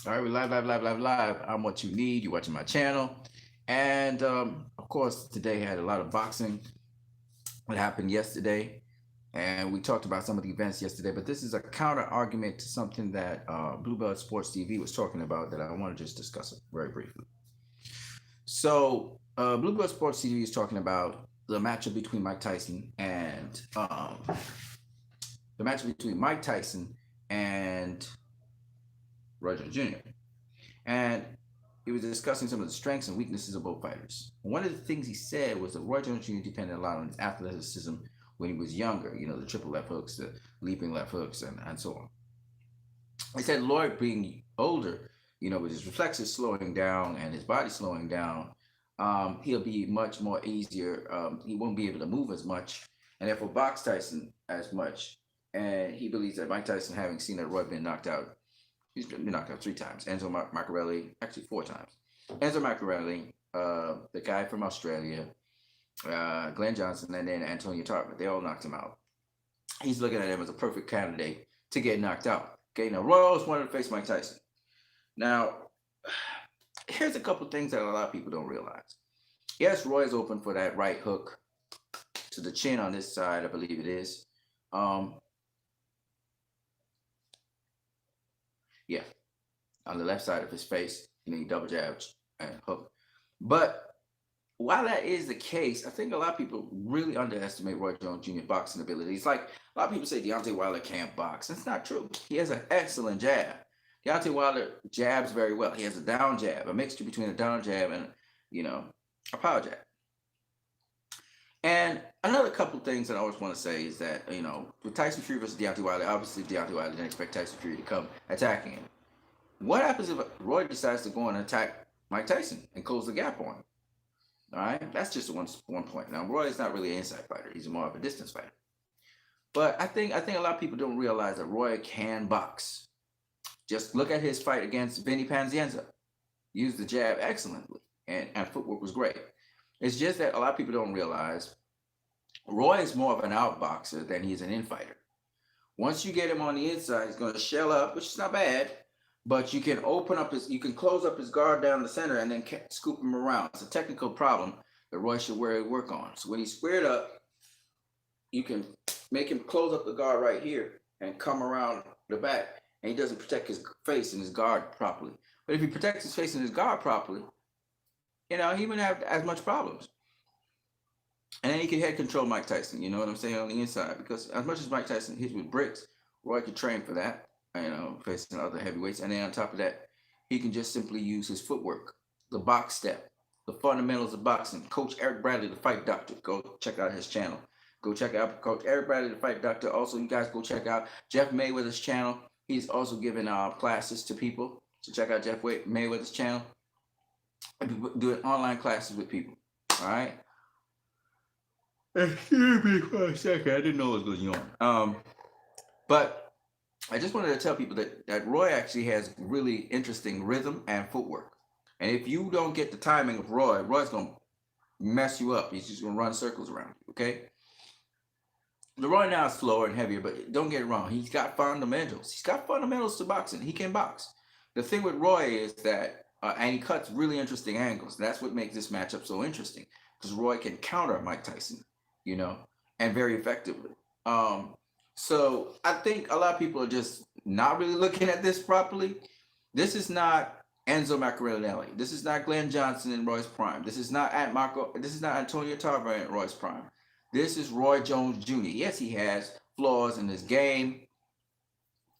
All right, we're live. I'm what you need. You're watching my channel. And of course, today had a lot of boxing that happened yesterday. And we talked about some of the events yesterday, but this is a counter argument to something that Blueblood Sports TV was talking about that I want to just discuss very briefly. So, Blueblood Sports TV is talking about the matchup between Mike Tyson and the matchup between Mike Tyson and Roy Jones Jr. And he was discussing some of the strengths and weaknesses of both fighters. One of the things he said was that Roy Jones Jr. depended a lot on his athleticism when he was younger, the triple left hooks, the leaping left hooks, and so on. He said Lloyd being older, with his reflexes slowing down and his body slowing down, he'll be much more easier. He won't be able to move as much, and therefore box Tyson as much. And he believes that Mike Tyson, having seen that Roy been knocked out, he's been knocked out 3 times. Enzo Maccarelli, actually 4 times. Enzo Maccarelli, the guy from Australia, Glenn Johnson, and then Antonio Tarver. They all knocked him out. He's looking at him as a perfect candidate to get knocked out. Okay, now Roy always wanted to face Mike Tyson. Now, here's a couple things that a lot of people don't realize. Yes, Roy is open for that right hook to the chin on this side, I believe it is. Yeah, on the left side of his face, he double jabs and hook. But while that is the case, I think a lot of people really underestimate Roy Jones Jr.'s boxing abilities. Like a lot of people say Deontay Wilder can't box. That's not true. He has an excellent jab. Deontay Wilder jabs very well. He has a down jab, a mixture between a down jab and, a power jab. And another couple things that I always want to say is that, with Tyson Fury versus Deontay Wilder, obviously Deontay Wilder didn't expect Tyson Fury to come attacking him. What happens if Roy decides to go and attack Mike Tyson and close the gap on him? All right, that's just one point. Now, Roy is not really an inside fighter; he's more of a distance fighter. But I think a lot of people don't realize that Roy can box. Just look at his fight against Vinny Pazienza. Used the jab excellently, and footwork was great. It's just that a lot of people don't realize Roy is more of an outboxer than he's an in-fighter. Once you get him on the inside, he's going to shell up, which is not bad. But you can close up his guard down the center and then scoop him around. It's a technical problem that Roy should work on. So when he's squared up, you can make him close up the guard right here and come around the back. And he doesn't protect his face and his guard properly. But if he protects his face and his guard properly, he wouldn't have as much problems. And then he can head control Mike Tyson, you know what I'm saying, on the inside. Because as much as Mike Tyson hits with bricks, Roy could train for that. Facing other heavyweights. And then on top of that, he can just simply use his footwork, the box step, the fundamentals of boxing. Coach Eric Bradley, the Fight Doctor. Go check out his channel. Go check out Coach Eric Bradley, the Fight Doctor. Also, you guys go check out Jeff Mayweather's channel. He's also giving classes to people. So check out Jeff Mayweather's channel. Doing online classes with people. All right? Excuse me for a second. I didn't know it was going on. But I just wanted to tell people that Roy actually has really interesting rhythm and footwork. And if you don't get the timing of Roy's going to mess you up. He's just going to run circles around you, okay? The Roy now is slower and heavier, but don't get it wrong. He's got fundamentals. He's got fundamentals to boxing. He can box. The thing with Roy is that, and he cuts really interesting angles. That's what makes this matchup so interesting, because Roy can counter Mike Tyson, and very effectively. So I think a lot of people are just not really looking at this properly. This is not Enzo Maccarelli. This is not Glenn Johnson in Roy's prime. This is not Antonio Tarver in Roy's prime. This is Roy Jones Jr. Yes, he has flaws in his game.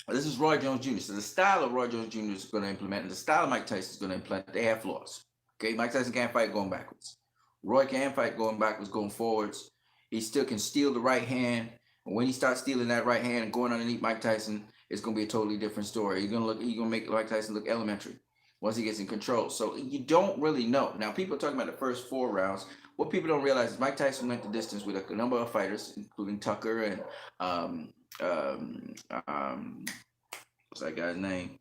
This is Roy Jones Jr. So the style of Roy Jones Jr. is going to implement, and the style of Mike Tyson is going to implement, they have flaws. Okay, Mike Tyson can't fight going backwards. Roy can fight going backwards, going forwards. He still can steal the right hand. And when he starts stealing that right hand and going underneath Mike Tyson, it's going to be a totally different story. He's going to make Mike Tyson look elementary once he gets in control. So you don't really know. Now, people are talking about the first 4 rounds. What people don't realize is Mike Tyson went the distance with a number of fighters, including Tucker and what's that guy's name?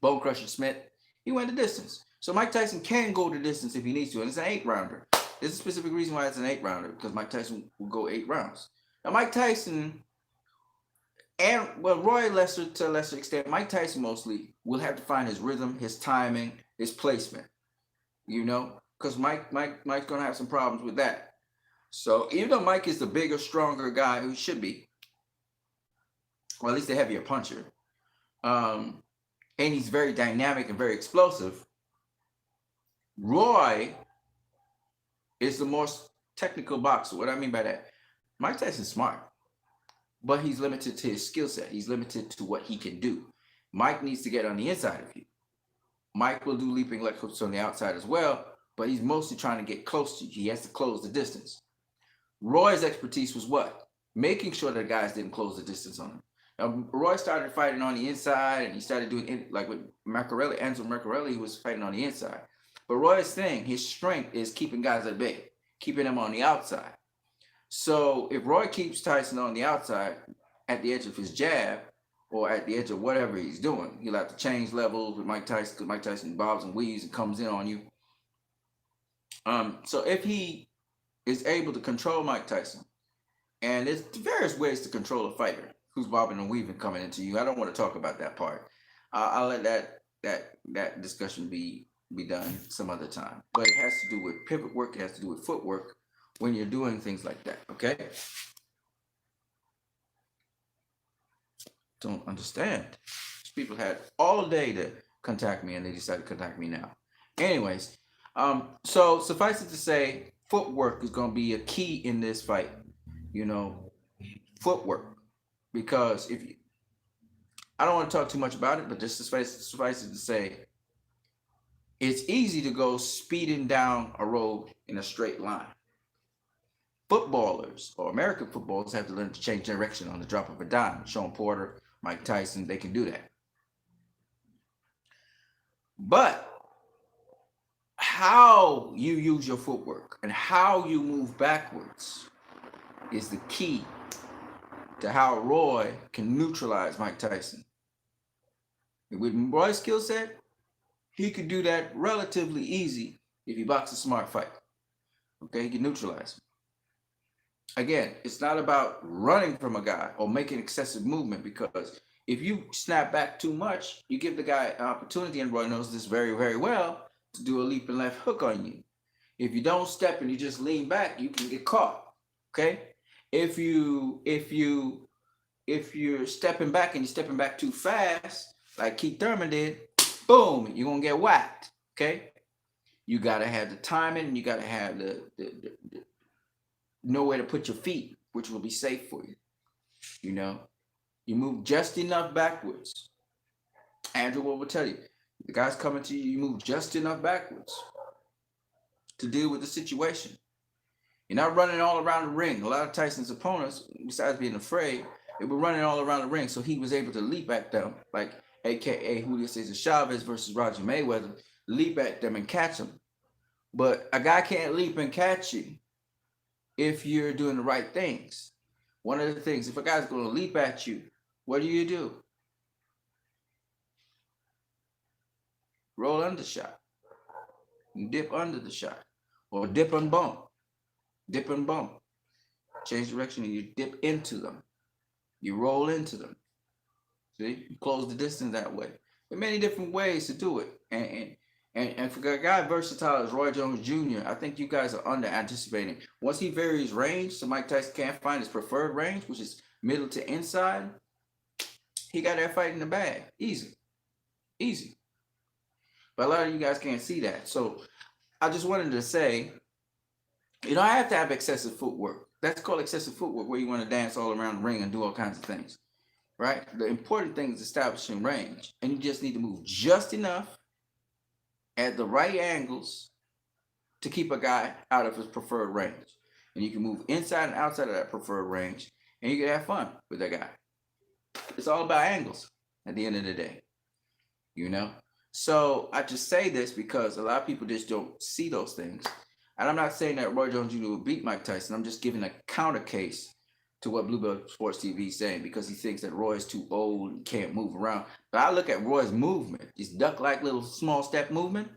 Bone Crusher Smith. He went the distance. So Mike Tyson can go the distance if he needs to, and it's an 8-rounder. There's a specific reason why it's an 8-rounder, because Mike Tyson will go 8 rounds. Now, Mike Tyson And well, Roy Lesser to a lesser extent, Mike Tyson mostly will have to find his rhythm, his timing, his placement. You know, because Mike's gonna have some problems with that. So even though Mike is the bigger, stronger guy who should be, or at least a heavier puncher, um, and he's very dynamic and very explosive, Roy is the most technical boxer. What I mean by that, Mike Tyson's smart, but he's limited to his skill set. He's limited to what he can do. Mike needs to get on the inside of you. Mike will do leaping leg hooks on the outside as well, but he's mostly trying to get close to you. He has to close the distance. Roy's expertise was what? Making sure that guys didn't close the distance on him. Now, Roy started fighting on the inside, and he started doing like with Macarelli, Enzo Macarelli, he was fighting on the inside. But Roy's thing, his strength is keeping guys at bay, keeping them on the outside. So if Roy keeps Tyson on the outside at the edge of his jab or at the edge of whatever he's doing, he'll have to change levels with Mike Tyson because Mike Tyson bobs and weaves and comes in on you. So if he is able to control Mike Tyson, and there's various ways to control a fighter who's bobbing and weaving coming into you. I don't want to talk about that part. I'll let that discussion be done some other time. But it has to do with pivot work. It has to do with footwork when you're doing things like that. Okay. Don't understand. These people had all day to contact me, and they decided to contact me now. Anyways, so suffice it to say, footwork is going to be a key in this fight. You know, footwork, because if you, I don't want to talk too much about it, but just suffice it to say, it's easy to go speeding down a road in a straight line. Footballers or American footballers have to learn to change direction on the drop of a dime. Sean Porter, Mike Tyson, they can do that. But how you use your footwork and how you move backwards is the key to how Roy can neutralize Mike Tyson. And with Roy's skill set, he could do that relatively easy if he boxes a smart fight. Okay, he can neutralize him. Again, it's not about running from a guy or making excessive movement, because if you snap back too much, you give the guy an opportunity, and Roy knows this very, very well, to do a leaping left hook on you. If you don't step and you just lean back, you can get caught. Okay? If you're stepping back and you're stepping back too fast, like Keith Thurman did, boom, you're gonna get whacked. Okay? You gotta have the timing, and you gotta have the nowhere to put your feet, which will be safe for you. You know, you move just enough backwards. Andrew will tell you, the guy's coming to you, you move just enough backwards to deal with the situation. You're not running all around the ring. A lot of Tyson's opponents, besides being afraid, they were running all around the ring, so he was able to leap at them, like AKA Julio Cesar Chavez versus Roger Mayweather, leap at them and catch them. But a guy can't leap and catch you if you're doing the right things. One of the things, if a guy's going to leap at you, what do? Roll under shot. You dip under the shot. Or dip and bump. Dip and bump. Change direction and you dip into them. You roll into them. See? You close the distance that way. There are many different ways to do it. And for a guy versatile as Roy Jones Jr., I think you guys are under anticipating. Once he varies range, so Mike Tyson can't find his preferred range, which is middle to inside, he got that fight in the bag. Easy. Easy. But a lot of you guys can't see that. So I just wanted to say, you don't have to have excessive footwork. That's called excessive footwork, where you want to dance all around the ring and do all kinds of things, right? The important thing is establishing range. And you just need to move just enough at the right angles to keep a guy out of his preferred range. And you can move inside and outside of that preferred range, and you can have fun with that guy. It's all about angles at the end of the day, you know? So I just say this because a lot of people just don't see those things. And I'm not saying that Roy Jones Jr. will beat Mike Tyson. I'm just giving a counter case to what Blueblood Sports TV is saying, because he thinks that Roy is too old and can't move around. But I look at Roy's movement, his duck-like little small step movement.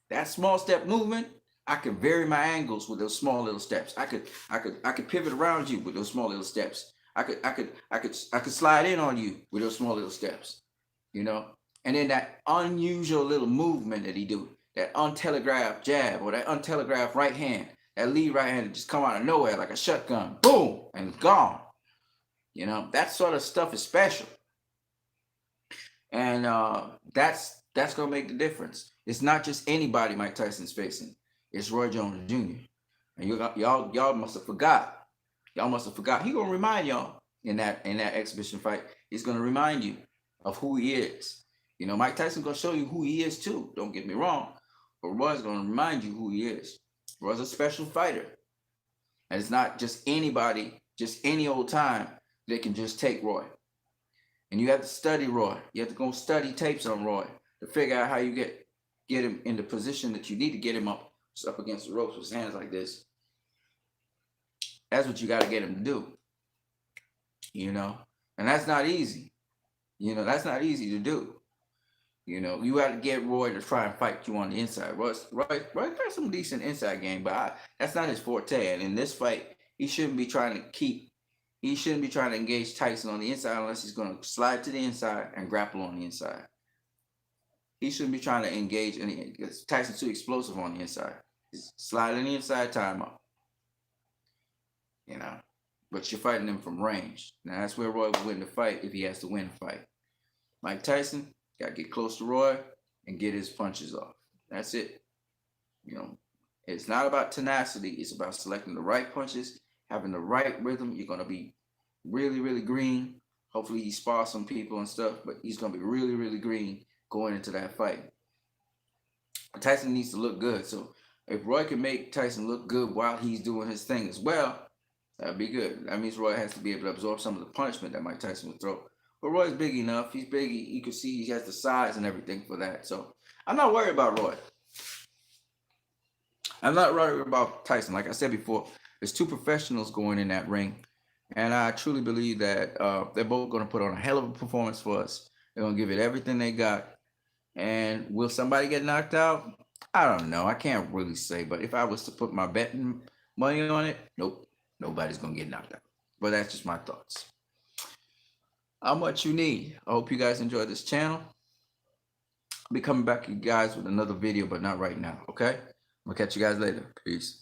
That small step movement, I can vary my angles with those small little steps. I could pivot around you with those small little steps. I could slide in on you with those small little steps, you know. And then that unusual little movement that he do, that untelegraphed jab or that untelegraphed right hand, that lead right hand that just come out of nowhere like a shotgun, boom, and gone. You know, that sort of stuff is special, and that's gonna make the difference. It's not just anybody Mike Tyson's facing; it's Roy Jones Jr. And y'all must have forgot. Y'all must have forgot. He gonna remind y'all in that exhibition fight. He's gonna remind you of who he is. You know, Mike Tyson gonna show you who he is too. Don't get me wrong, but Roy's gonna remind you who he is. Roy's a special fighter, and it's not just anybody, just any old time that can just take Roy. And you have to study Roy. You have to go study tapes on Roy to figure out how you get him in the position that you need to get him up against the ropes with his hands like this. That's what you got to get him to do. You know, and that's not easy. You know, that's not easy to do. You know, you got to get Roy to try and fight you on the inside. Roy got some decent inside game, but that's not his forte. And in this fight, he shouldn't be trying to engage Tyson on the inside unless he's going to slide to the inside and grapple on the inside. He shouldn't be trying to engage any, because Tyson's too explosive on the inside. He's sliding the inside, time up. You know, but you're fighting him from range. Now that's where Roy will win the fight if he has to win the fight. Mike Tyson got to get close to Roy and get his punches off. That's it. You know, it's not about tenacity. It's about selecting the right punches, having the right rhythm. You're going to be really, really green. Hopefully he spars some people and stuff, but he's going to be really, really green going into that fight. Tyson needs to look good. So if Roy can make Tyson look good while he's doing his thing as well, that'd be good. That means Roy has to be able to absorb some of the punishment that Mike Tyson would throw. But Roy's big enough. He's big. You can see he has the size and everything for that. So I'm not worried about Roy. I'm not worried about Tyson. Like I said before, there's two professionals going in that ring. And I truly believe that they're both going to put on a hell of a performance for us. They're going to give it everything they got. And will somebody get knocked out? I don't know. I can't really say. But if I was to put my betting money on it, nope. Nobody's going to get knocked out. But that's just my thoughts. How much you need? I hope you guys enjoyed this channel. I'll be coming back to you guys with another video, but not right now, okay? I'm going to catch you guys later. Peace.